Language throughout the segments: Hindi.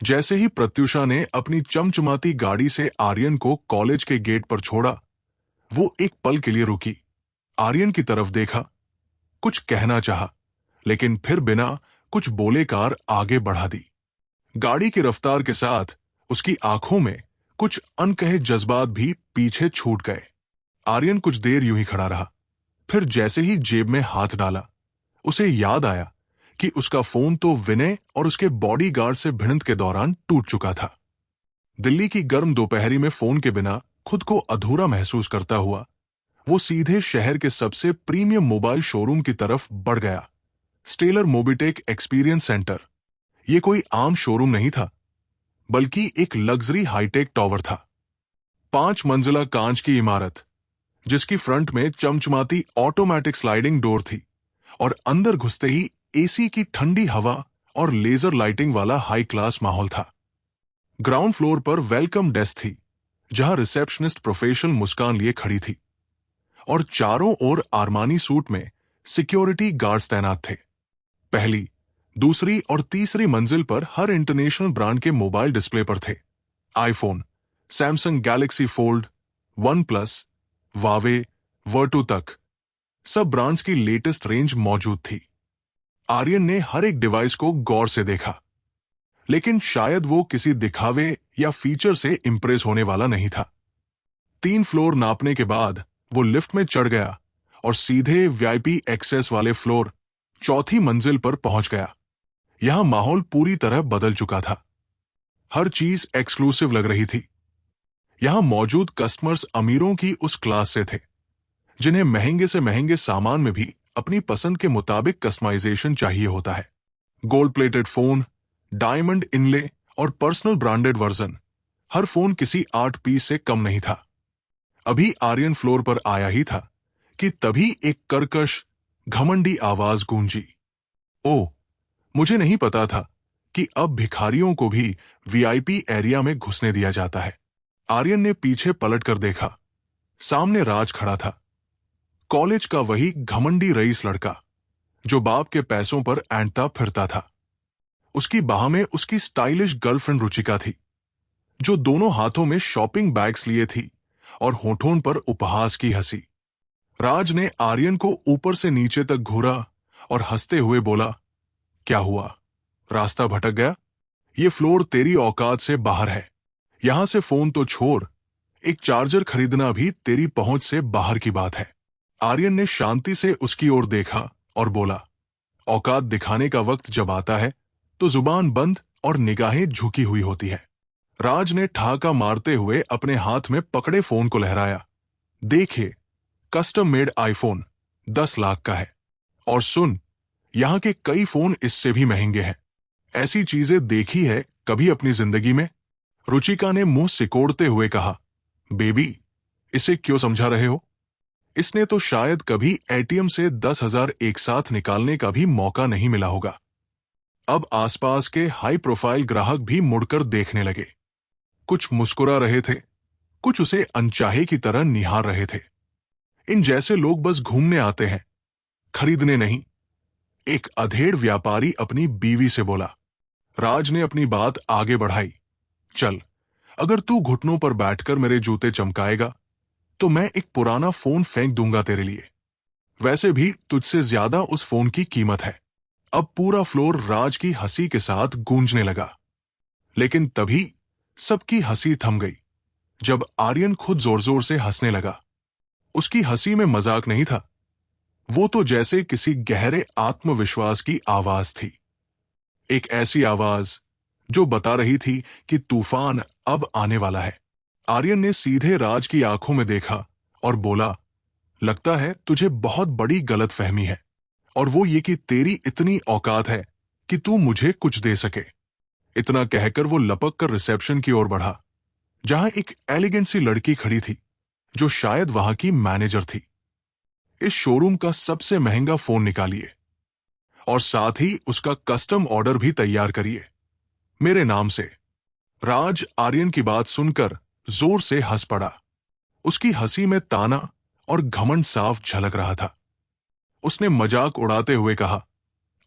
जैसे ही प्रत्युषा ने अपनी चमचमाती गाड़ी से आर्यन को कॉलेज के गेट पर छोड़ा, वो एक पल के लिए रुकी, आर्यन की तरफ देखा, कुछ कहना चाहा, लेकिन फिर बिना कुछ बोले कार आगे बढ़ा दी। गाड़ी की रफ्तार के साथ उसकी आंखों में कुछ अनकहे जज्बात भी पीछे छूट गए। आर्यन कुछ देर यूं ही खड़ा रहा, फिर जैसे ही जेब में हाथ डाला, उसे याद आया कि उसका फोन तो विनय और उसके बॉडीगार्ड से भिड़ंत के दौरान टूट चुका था। दिल्ली की गर्म दोपहरी में फोन के बिना खुद को अधूरा महसूस करता हुआ वो सीधे शहर के सबसे प्रीमियम मोबाइल शोरूम की तरफ बढ़ गया, स्टेलर मोबिटेक एक्सपीरियंस सेंटर। ये कोई आम शोरूम नहीं था, बल्कि एक लग्जरी हाईटेक टावर था। 5 मंजिला कांच की इमारत, जिसकी फ्रंट में चमचमाती ऑटोमेटिक स्लाइडिंग डोर थी और अंदर घुसते ही एसी की ठंडी हवा और लेजर लाइटिंग वाला हाई क्लास माहौल था। ग्राउंड फ्लोर पर वेलकम डेस्क थी, जहां रिसेप्शनिस्ट प्रोफेशनल मुस्कान लिए खड़ी थी और चारों ओर आर्मानी सूट में सिक्योरिटी गार्ड्स तैनात थे। पहली, दूसरी और तीसरी मंजिल पर हर इंटरनेशनल ब्रांड के मोबाइल डिस्प्ले पर थे। IPhone, Samsung Galaxy Fold, OnePlus, Huawei, Vertu तक सब ब्रांड्स की लेटेस्ट रेंज मौजूद थी। आर्यन ने हर एक डिवाइस को गौर से देखा, लेकिन शायद वो किसी दिखावे या फीचर से इंप्रेस होने वाला नहीं था। 3 फ्लोर नापने के बाद वो लिफ्ट में चढ़ गया और सीधे वीआईपी एक्सेस वाले फ्लोर, चौथी मंजिल पर पहुंच गया। यहां माहौल पूरी तरह बदल चुका था। हर चीज एक्सक्लूसिव लग रही थी। यहां मौजूद कस्टमर्स अमीरों की उस क्लास से थे, जिन्हें महंगे से महंगे सामान में भी अपनी पसंद के मुताबिक कस्टमाइजेशन चाहिए होता है। गोल्ड प्लेटेड फोन, डायमंड इनले और पर्सनल ब्रांडेड वर्जन, हर फोन किसी आर्ट पीस से कम नहीं था। अभी आर्यन फ्लोर पर आया ही था कि तभी एक कर्कश, घमंडी आवाज गूंजी। ओ, मुझे नहीं पता था कि अब भिखारियों को भी वीआईपी एरिया में घुसने दिया जाता है। आर्यन ने पीछे पलटकर देखा। सामने राज खड़ा था, कॉलेज का वही घमंडी रईस लड़का जो बाप के पैसों पर ऐंठता फिरता था। उसकी बाह में उसकी स्टाइलिश गर्लफ्रेंड रुचिका थी, जो दोनों हाथों में शॉपिंग बैग्स लिए थी और होठों पर उपहास की हंसी। राज ने आर्यन को ऊपर से नीचे तक घूरा और हंसते हुए बोला, क्या हुआ, रास्ता भटक गया? ये फ्लोर तेरी औकात से बाहर है। यहां से फोन तो छोड़, एक चार्जर खरीदना भी तेरी पहुंच से बाहर की बात है। आर्यन ने शांति से उसकी ओर देखा और बोला, औकात दिखाने का वक्त जब आता है तो जुबान बंद और निगाहें झुकी हुई होती है। राज ने ठहाका मारते हुए अपने हाथ में पकड़े फोन को लहराया। देखिए, कस्टम मेड आईफोन 10 लाख का है। और सुन, यहां के कई फोन इससे भी महंगे हैं। ऐसी चीजें देखी है कभी अपनी जिंदगी में? रुचिका ने मुंह सिकोड़ते हुए कहा, बेबी, इसे क्यों समझा रहे हो? इसने तो शायद कभी एटीएम से 10,000 एक साथ निकालने का भी मौका नहीं मिला होगा। अब आसपास के हाई प्रोफाइल ग्राहक भी मुड़कर देखने लगे। कुछ मुस्कुरा रहे थे, कुछ उसे अनचाहे की तरह निहार रहे थे। इन जैसे लोग बस घूमने आते हैं, खरीदने नहीं। एक अधेड़ व्यापारी अपनी बीवी से बोला। राज ने अपनी बात आगे बढ़ाई, चल, अगर तू घुटनों पर बैठकर मेरे जूते चमकाएगा तो मैं एक पुराना फोन फेंक दूंगा तेरे लिए। वैसे भी तुझसे ज्यादा उस फोन की कीमत है। अब पूरा फ्लोर राज की हंसी के साथ गूंजने लगा। लेकिन तभी सबकी हंसी थम गई जब आर्यन खुद जोर जोर से हंसने लगा। उसकी हंसी में मजाक नहीं था, वो तो जैसे किसी गहरे आत्मविश्वास की आवाज थी। एक ऐसी आवाज जो बता रही थी कि तूफान अब आने वाला है। आर्यन ने सीधे राज की आंखों में देखा और बोला, लगता है तुझे बहुत बड़ी गलतफहमी है, और वो ये कि तेरी इतनी औकात है कि तू मुझे कुछ दे सके। इतना कहकर वो लपक कर रिसेप्शन की ओर बढ़ा, जहां एक एलिगेंट सी लड़की खड़ी थी, जो शायद वहां की मैनेजर थी। इस शोरूम का सबसे महंगा फोन निकालिए और साथ ही उसका कस्टम ऑर्डर भी तैयार करिए, मेरे नाम से। राज आर्यन की बात सुनकर जोर से हंस पड़ा। उसकी हंसी में ताना और घमंड साफ झलक रहा था। उसने मजाक उड़ाते हुए कहा,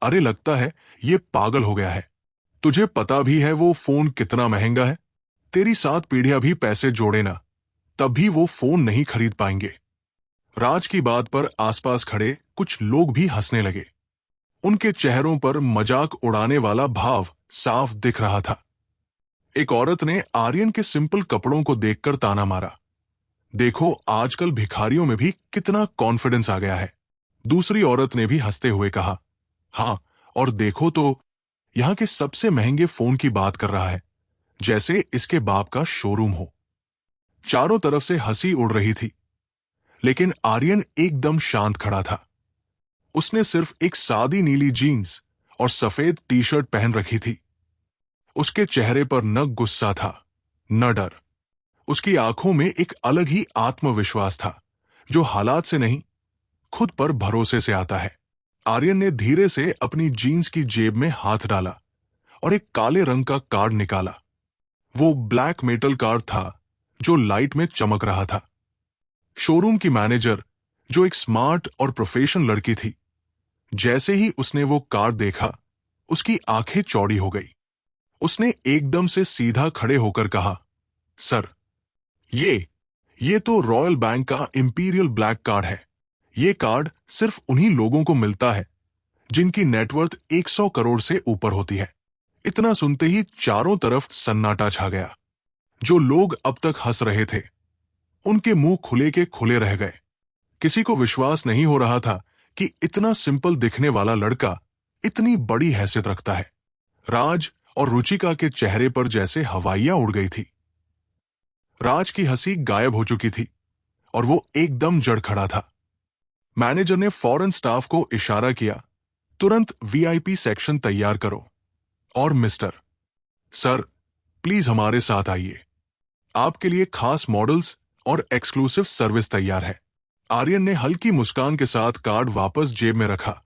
अरे लगता है ये पागल हो गया है। तुझे पता भी है वो फोन कितना महंगा है? तेरी 7 पीढ़ियां भी पैसे जोड़े ना, तब भी वो फोन नहीं खरीद पाएंगे। राज की बात पर आसपास खड़े कुछ लोग भी हंसने लगे। उनके चेहरों पर मजाक उड़ाने वाला भाव साफ दिख रहा था। एक औरत ने आर्यन के सिंपल कपड़ों को देखकर ताना मारा, देखो आजकल भिखारियों में भी कितना कॉन्फिडेंस आ गया है। दूसरी औरत ने भी हंसते हुए कहा, हाँ, और देखो तो यहां के सबसे महंगे फोन की बात कर रहा है, जैसे इसके बाप का शोरूम हो। चारों तरफ से हंसी उड़ रही थी, लेकिन आर्यन एकदम शांत खड़ा था। उसने सिर्फ एक सादी नीली जीन्स और सफेद टी शर्ट पहन रखी थी। उसके चेहरे पर न गुस्सा था, न डर। उसकी आंखों में एक अलग ही आत्मविश्वास था, जो हालात से नहीं, खुद पर भरोसे से आता है। आर्यन ने धीरे से अपनी जीन्स की जेब में हाथ डाला और एक काले रंग का कार्ड निकाला। वो ब्लैक मेटल कार्ड था जो लाइट में चमक रहा था। शोरूम की मैनेजर, जो एक स्मार्ट और प्रोफेशनल लड़की थी, जैसे ही उसने वो कार्ड देखा, उसकी आंखें चौड़ी हो गई। उसने एकदम से सीधा खड़े होकर कहा, सर, ये तो रॉयल बैंक का इंपीरियल ब्लैक कार्ड है। ये कार्ड सिर्फ उन्हीं लोगों को मिलता है जिनकी नेटवर्थ 100 करोड़ से ऊपर होती है। इतना सुनते ही चारों तरफ सन्नाटा छा गया। जो लोग अब तक हंस रहे थे, उनके मुंह खुले के खुले रह गए। किसी को विश्वास नहीं हो रहा था कि इतना सिंपल दिखने वाला लड़का इतनी बड़ी हैसियत रखता है। राज और रुचिका के चेहरे पर जैसे हवाइयां उड़ गई थी। राज की हंसी गायब हो चुकी थी और वो एकदम जड़ खड़ा था। मैनेजर ने फौरन स्टाफ को इशारा किया, तुरंत वीआईपी सेक्शन तैयार करो। और मिस्टर, सर, प्लीज हमारे साथ आइए। आपके लिए खास मॉडल्स और एक्सक्लूसिव सर्विस तैयार है। आर्यन ने हल्की मुस्कान के साथ कार्ड वापस जेब में रखा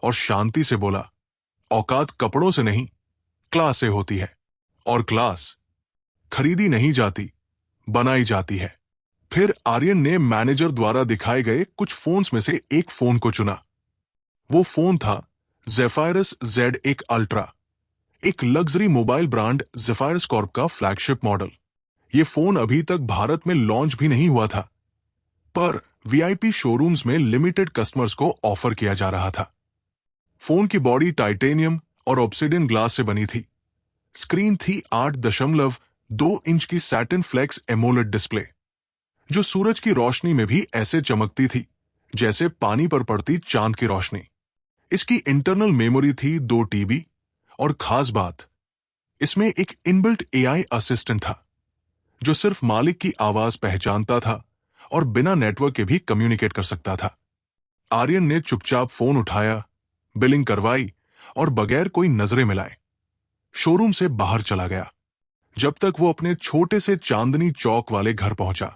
और शांति से बोला, औकात कपड़ों से नहीं, क्लास से होती है। और क्लास खरीदी नहीं जाती, बनाई जाती है। फिर आर्यन ने मैनेजर द्वारा दिखाए गए कुछ फोन्स में से एक फोन को चुना। वो फोन था ज़ेफायरस Z1 अल्ट्रा, एक लग्जरी मोबाइल ब्रांड ज़ेफायरस कॉर्प का फ्लैगशिप मॉडल। ये फोन अभी तक भारत में लॉन्च भी नहीं हुआ था, पर वीआईपी शोरूम्स में लिमिटेड कस्टमर्स को ऑफर किया जा रहा था। फोन की बॉडी टाइटेनियम और ऑब्सिडियन ग्लास से बनी थी। स्क्रीन थी 8.2 इंच की सैटिन फ्लेक्स एमोलेड डिस्प्ले, जो सूरज की रोशनी में भी ऐसे चमकती थी जैसे पानी पर पड़ती चांद की रोशनी। इसकी इंटरनल मेमोरी थी 2 TB और खास बात, इसमें एक इनबिल्ट AI असिस्टेंट था जो सिर्फ मालिक की आवाज पहचानता था और बिना नेटवर्क के भी कम्युनिकेट कर सकता था। आर्यन ने चुपचाप फोन उठाया, बिलिंग करवाई और बगैर कोई नजरें मिलाए शोरूम से बाहर चला गया। जब तक वो अपने छोटे से चांदनी चौक वाले घर पहुंचा,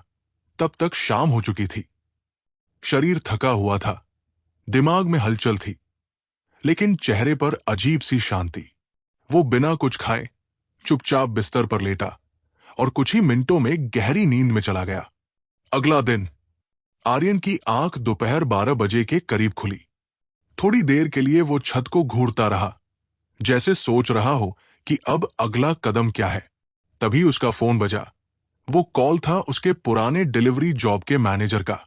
तब तक शाम हो चुकी थी। शरीर थका हुआ था, दिमाग में हलचल थी, लेकिन चेहरे पर अजीब सी शांति। वो बिना कुछ खाए चुपचाप बिस्तर पर लेटा और कुछ ही मिनटों में गहरी नींद में चला गया। अगला दिन आर्यन की आंख दोपहर 12 बजे के करीब खुली। थोड़ी देर के लिए वो छत को घूरता रहा, जैसे सोच रहा हो कि अब अगला कदम क्या है। तभी उसका फोन बजा। वो कॉल था उसके पुराने डिलीवरी जॉब के मैनेजर का।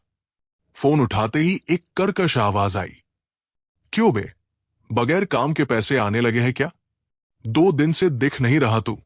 फोन उठाते ही एक कर्कश आवाज आई, क्यों बे, बगैर काम के पैसे आने लगे हैं क्या? 2 दिन से दिख नहीं रहा तू।